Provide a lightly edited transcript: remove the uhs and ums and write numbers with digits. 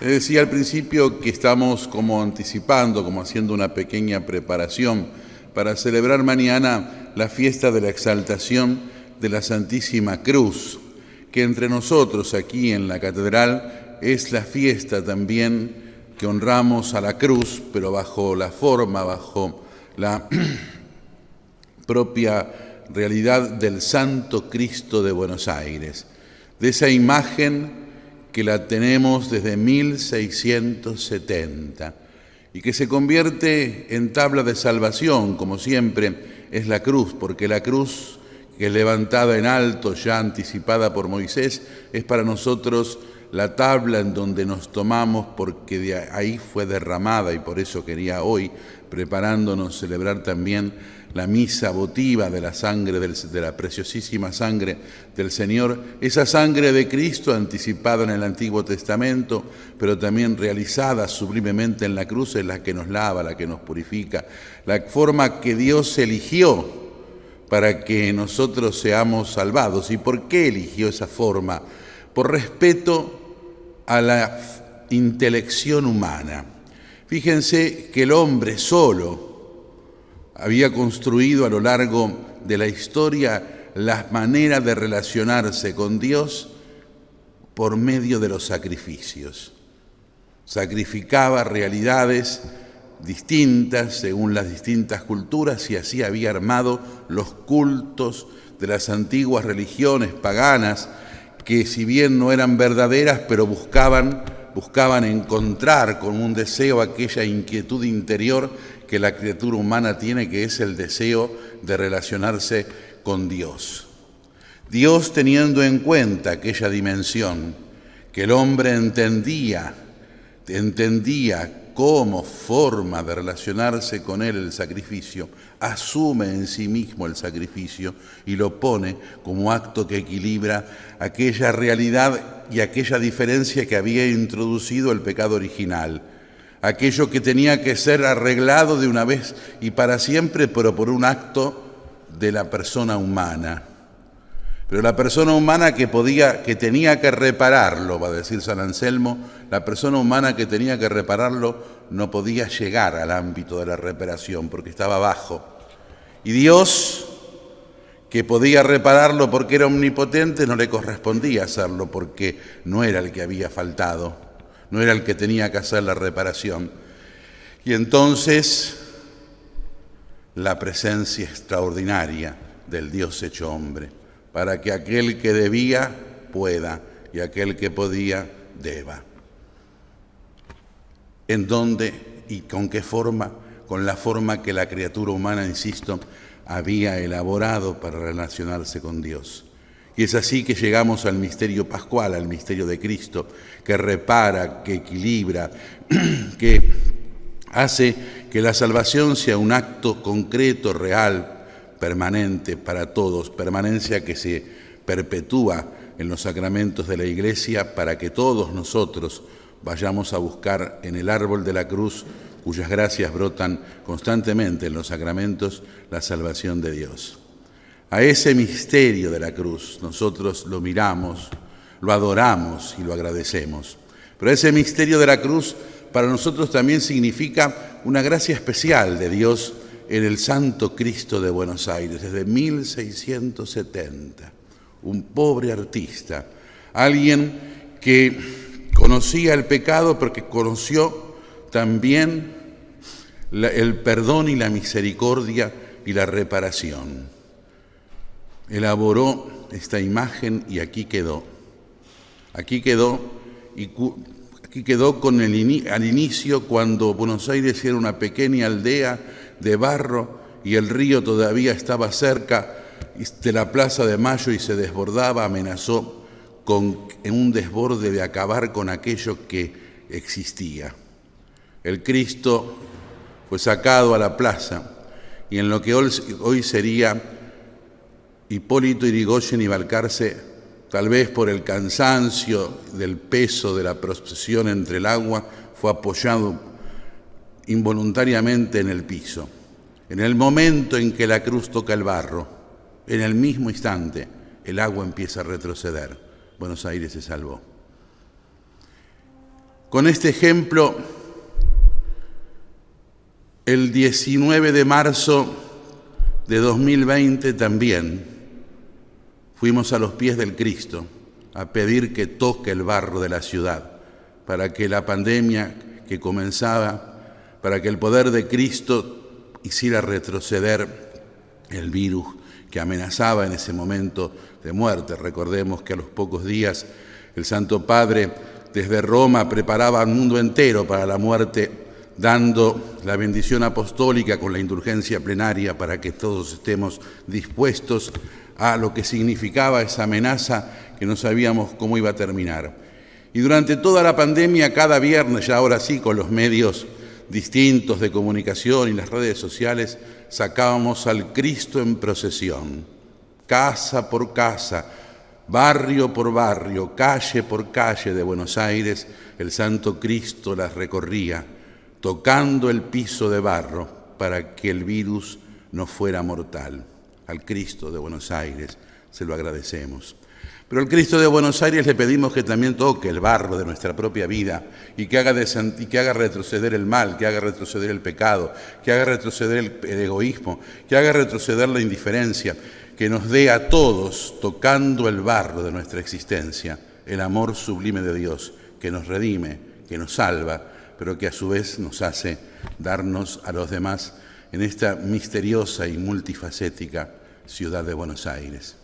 Decía al principio que estamos como anticipando, como haciendo una pequeña preparación para celebrar mañana la fiesta de la exaltación de la Santísima Cruz, que entre nosotros aquí en la catedral es la fiesta también que honramos a la cruz, pero bajo la forma, bajo la propia realidad del Santo Cristo de Buenos Aires, de esa imagen que la tenemos desde 1670 y que se convierte en tabla de salvación, como siempre es la cruz, porque la cruz que es levantada en alto, ya anticipada por Moisés, es para nosotros la tabla en donde nos tomamos, porque de ahí fue derramada, y por eso quería hoy, preparándonos, celebrar también la misa votiva de la sangre, de la preciosísima sangre del Señor, esa sangre de Cristo anticipada en el Antiguo Testamento, pero también realizada sublimemente en la cruz, es la que nos lava, la que nos purifica, la forma que Dios eligió para que nosotros seamos salvados. ¿Y por qué eligió esa forma? Por respeto a la intelección humana. Fíjense que el hombre solo había construido a lo largo de la historia la manera de relacionarse con Dios por medio de los sacrificios. Sacrificaba realidades distintas según las distintas culturas y así había armado los cultos de las antiguas religiones paganas que, si bien no eran verdaderas, pero buscaban encontrar con un deseo aquella inquietud interior que la criatura humana tiene, que es el deseo de relacionarse con Dios. Dios, teniendo en cuenta aquella dimensión que el hombre entendía como forma de relacionarse con él el sacrificio, asume en sí mismo el sacrificio y lo pone como acto que equilibra aquella realidad y aquella diferencia que había introducido el pecado original. Aquello que tenía que ser arreglado de una vez y para siempre, pero por un acto de la persona humana. Pero la persona humana que tenía que repararlo, va a decir San Anselmo, la persona humana que tenía que repararlo no podía llegar al ámbito de la reparación porque estaba abajo. Y Dios, que podía repararlo porque era omnipotente, no le correspondía hacerlo porque no era el que había faltado, no era el que tenía que hacer la reparación. Y entonces la presencia extraordinaria del Dios hecho hombre, para que aquel que debía pueda y aquel que podía deba. ¿En dónde y con qué forma? Con la forma que la criatura humana, insisto, había elaborado para relacionarse con Dios. Y es así que llegamos al misterio pascual, al misterio de Cristo, que repara, que equilibra, que hace que la salvación sea un acto concreto, real, permanente para todos, permanencia que se perpetúa en los sacramentos de la Iglesia para que todos nosotros vayamos a buscar en el árbol de la cruz, cuyas gracias brotan constantemente en los sacramentos, la salvación de Dios. A ese misterio de la cruz nosotros lo miramos, lo adoramos y lo agradecemos. Pero ese misterio de la cruz para nosotros también significa una gracia especial de Dios en el Santo Cristo de Buenos Aires, desde 1670. Un pobre artista, alguien que conocía el pecado, pero que conoció también el perdón y la misericordia y la reparación. Elaboró esta imagen y aquí quedó. Aquí quedó al inicio, cuando Buenos Aires era una pequeña aldea de barro y el río todavía estaba cerca de la Plaza de Mayo y se desbordaba, amenazó en un desborde de acabar con aquello que existía. El Cristo fue sacado a la plaza y en lo que hoy sería Hipólito Yrigoyen y Balcarce, tal vez por el cansancio del peso de la procesión entre el agua, fue apoyado involuntariamente en el piso. En el momento en que la cruz toca el barro, en el mismo instante, el agua empieza a retroceder. Buenos Aires se salvó. Con este ejemplo, el 19 de marzo de 2020 también fuimos a los pies del Cristo a pedir que toque el barro de la ciudad para que la pandemia que comenzaba, para que el poder de Cristo hiciera retroceder el virus que amenazaba en ese momento de muerte. Recordemos que a los pocos días el Santo Padre desde Roma preparaba al mundo entero para la muerte, dando la bendición apostólica con la indulgencia plenaria para que todos estemos dispuestos a lo que significaba esa amenaza que no sabíamos cómo iba a terminar. Y durante toda la pandemia, cada viernes, ya ahora sí con los medios distintos de comunicación y las redes sociales, sacábamos al Cristo en procesión, casa por casa, barrio por barrio, calle por calle de Buenos Aires, el Santo Cristo las recorría, tocando el piso de barro para que el virus no fuera mortal. Al Cristo de Buenos Aires se lo agradecemos. Pero al Cristo de Buenos Aires le pedimos que también toque el barro de nuestra propia vida y que haga retroceder el mal, que haga retroceder el pecado, que haga retroceder el egoísmo, que haga retroceder la indiferencia, que nos dé a todos, tocando el barro de nuestra existencia, el amor sublime de Dios, que nos redime, que nos salva, pero que a su vez nos hace darnos a los demás en esta misteriosa y multifacética ciudad de Buenos Aires.